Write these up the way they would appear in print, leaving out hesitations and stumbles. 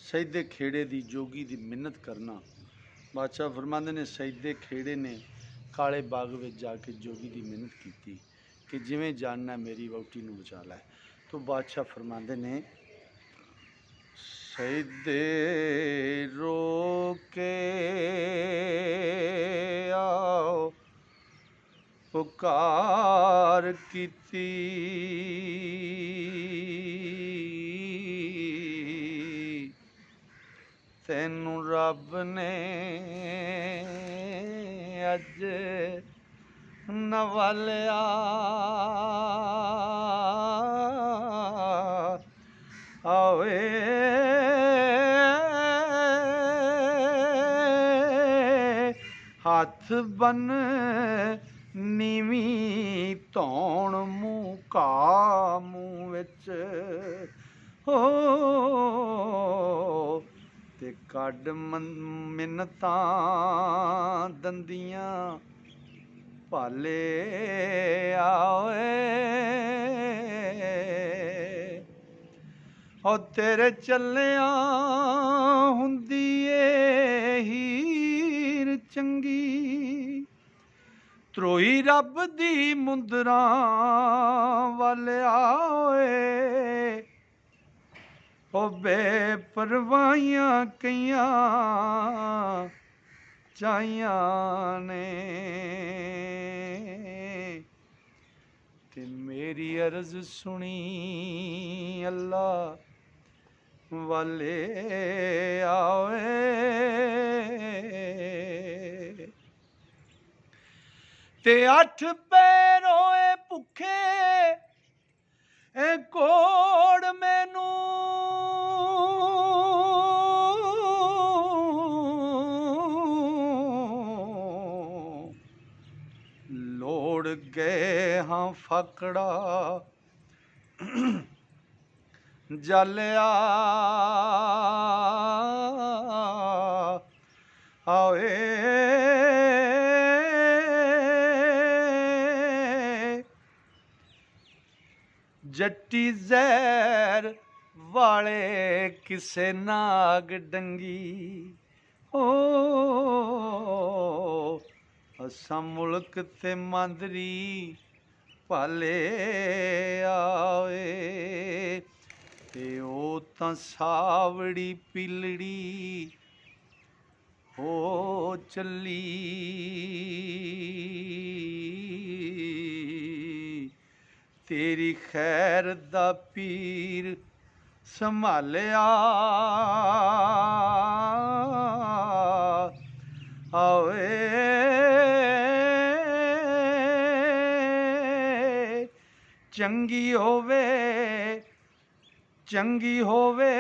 सजदे खेड़े दी जोगी दी मिन्नत करना। बादशाह फरमांदे ने सजदे खेड़े ने काले बाग में जाके जोगी दी मिन्नत की कि जिवें जानना मेरी वहुटी नूं बचा लै। तो बादशाह फरमांदे ने सजदे रोके आओ पुकार कीती तैनू रब ने अज नवालिया आवे हथ बन नीवी धौण मूंह घा मूंह विच हो ते कड मिन्नतां दंदियां भाले आए ओ तेरे चलिया हुंदी ए हीर चंगी त्रोई रब दी मुंदरां वाले आए ओ बेपरवाहियां कईयां चाहियां ने ते मेरी अर्ज सुनी अल्लाह वाले आए ते अठ पैरोए भुखे ए कोड़ मैनू लोड़ गए हाँ फकड़ा जलिया आए जट्टी जहर वाले किसे नाग डंगी ओ असा मुल्क ते मांदरी भाले आए ते ओ तां सावड़ी पिलड़ी हो चली तेरी खैर दा पीर संभालिया आए चंगी होवे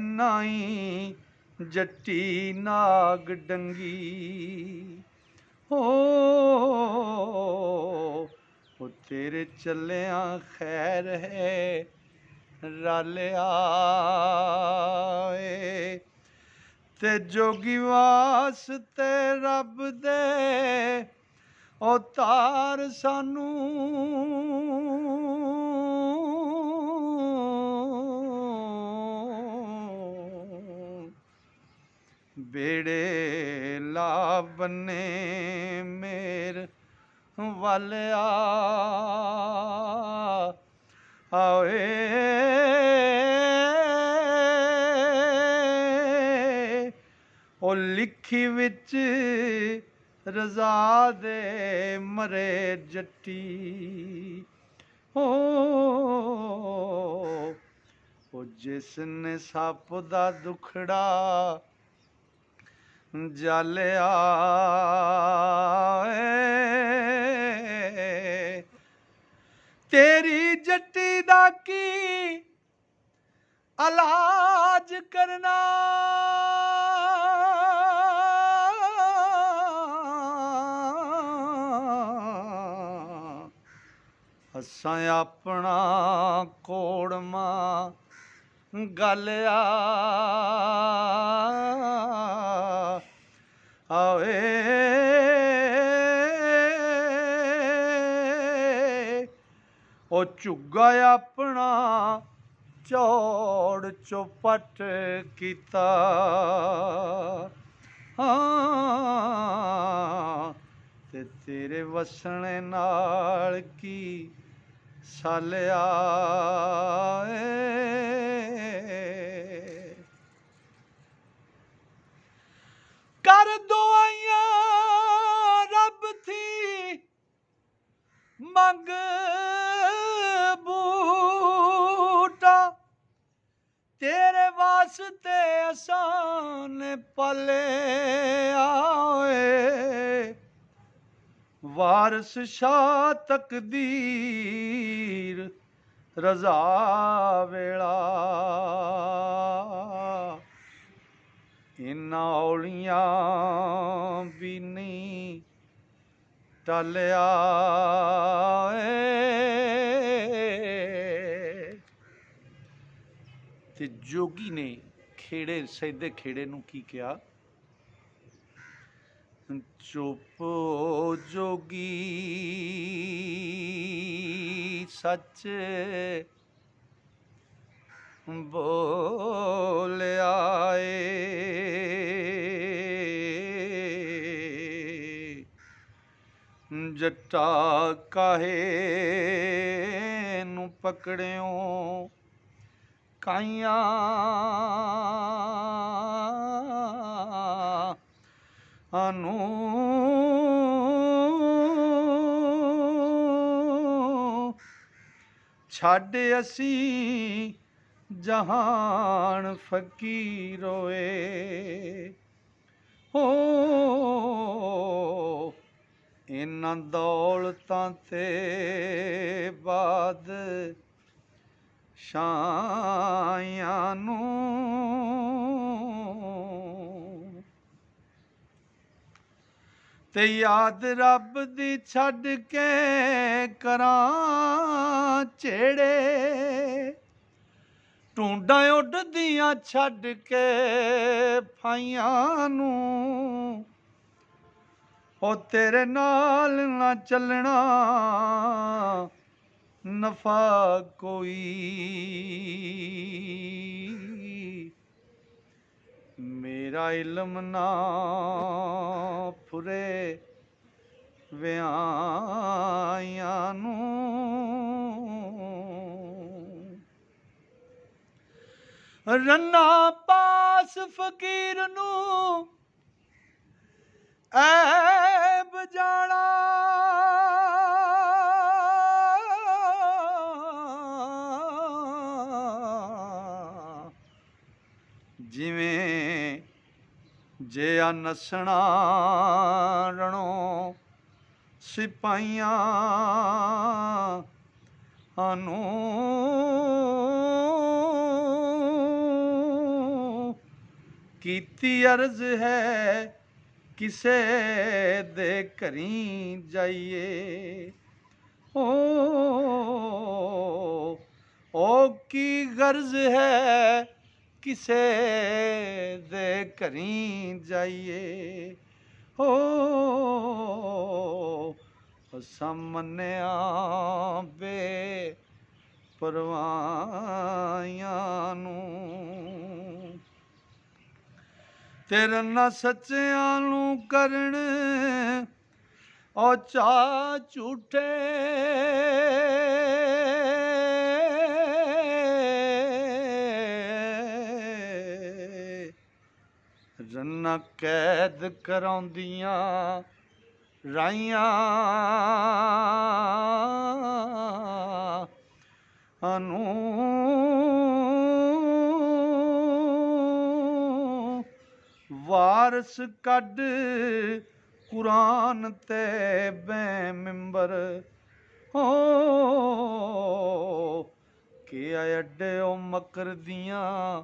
नाई जट्टी नाग डंगी हो तेरे चलिया खैर है रालिया ते जोगी वास्ते रब दे ओ तार सानू बेड़े ला बन्ने मेर वालिया आए ओ लिखी विच रजा दे मरे जट्टी ओ जिसने सप दा दुखड़ा जालिया तेरी जट्टी दा की इलाज करना असां अपना कोड़मा गलिया आए ओ झुग्गा अपना ਚੌੜ ਚੌਪਟ ਕੀਤਾ। ਹਾਂ ਤੇ ਤੇਰੇ ਵਸਣੇ ਨਾਲ ਕੀ ਸਾਲਿਆ ਏ। ਕਰ ਦੁਆਈਆਂ ਰੱਬ ਥੀ ਮੰਗ ਬੂਟਾ, तेरे वास्ते आसान पले आए। वारस शाह तकदीर रजा वेला, इन्ना औलियां भी नहीं टलिया ਤੇ ਜੋਗੀ ਨੇ ਖੇੜੇ ਸੈਦੇ ਖੇੜੇ ਨੂੰ ਕੀ ਕਿਹਾ? ਚੁੱਪ ਜੋਗੀ ਸੱਚ ਬੋਲਿਆ ਏ। ਜੱਟਾ ਕਾਹੇ ਨੂੰ ਪਕੜਿਓ ਕਾਈਆਂ ਨੂੰ ਛੱਡ ਅਸੀਂ ਜਹਾਨ ਫਕੀਰੋਏ। ਹੋ ਇਹਨਾਂ ਦੌਲਤਾਂ ਤੇ ਬਾਦ ਸ਼ਾਇਆਂ ਨੂੰ ਤੇ ਯਾਦ ਰੱਬ ਦੀ ਛੱਡ ਕੇ ਕਰਾਂ ਝੇੜੇ। ਟੂੰਡਾਂ ਉੱਡਦੀਆਂ ਛੱਡ ਕੇ ਫਾਈਆਂ ਨੂੰ, ਉਹ ਤੇਰੇ ਨਾਲ ਨਾ ਚੱਲਣਾ ਨਫਾ ਕੋਈ। ਮੇਰਾ ਇਲਮ ਨਾ ਫੁਰੇ ਵਿਆਹਾਂ ਨੂੰ। ਰੰਨਾ ਪਾਸ ਫਕੀਰ ਨੂੰ ਐਬ ਜਾਣਾ, ਜਿਵੇਂ ਜੇ ਆ ਨਸਣਾ ਰਣੋ ਸਿਪਾਹੀਆਂ ਨੂੰ। ਕੀਤੀ ਅਰਜ਼ ਹੈ ਕਿਸੇ ਦੇ ਘਰੀਂ ਜਾਈਏ। ਉਹ ਕੀ ਗਰਜ਼ ਹੈ ਕਿਸੇ ਦੇ ਘਰੀਂ ਜਾਈਏ। ਸਾਹਮਣਿਆ ਬੇ ਪਰਵਾਈਆਂ ਨੂੰ, ਤੇਰੇ ਨਾਲ ਸੱਚਿਆਂ ਨੂੰ ਕਰਨ ਉਹ ਚਾ ਝੂਠੇ। ਰੰਨਾ ਕੈਦ ਕਰਾਉਂਦੀਆਂ ਰਾਈਆਂ ਨੂੰ, ਵਾਰਸ ਕੱਢ ਕੁਰਾਨ ਤੇ ਬੈ ਮਿੰਬਰ। ਕਿ ਅੱਡੇ ਉਹ ਮਕਰ ਦੀਆਂ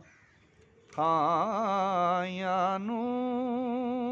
ਥਾਈਆਂ ਨੂੰ।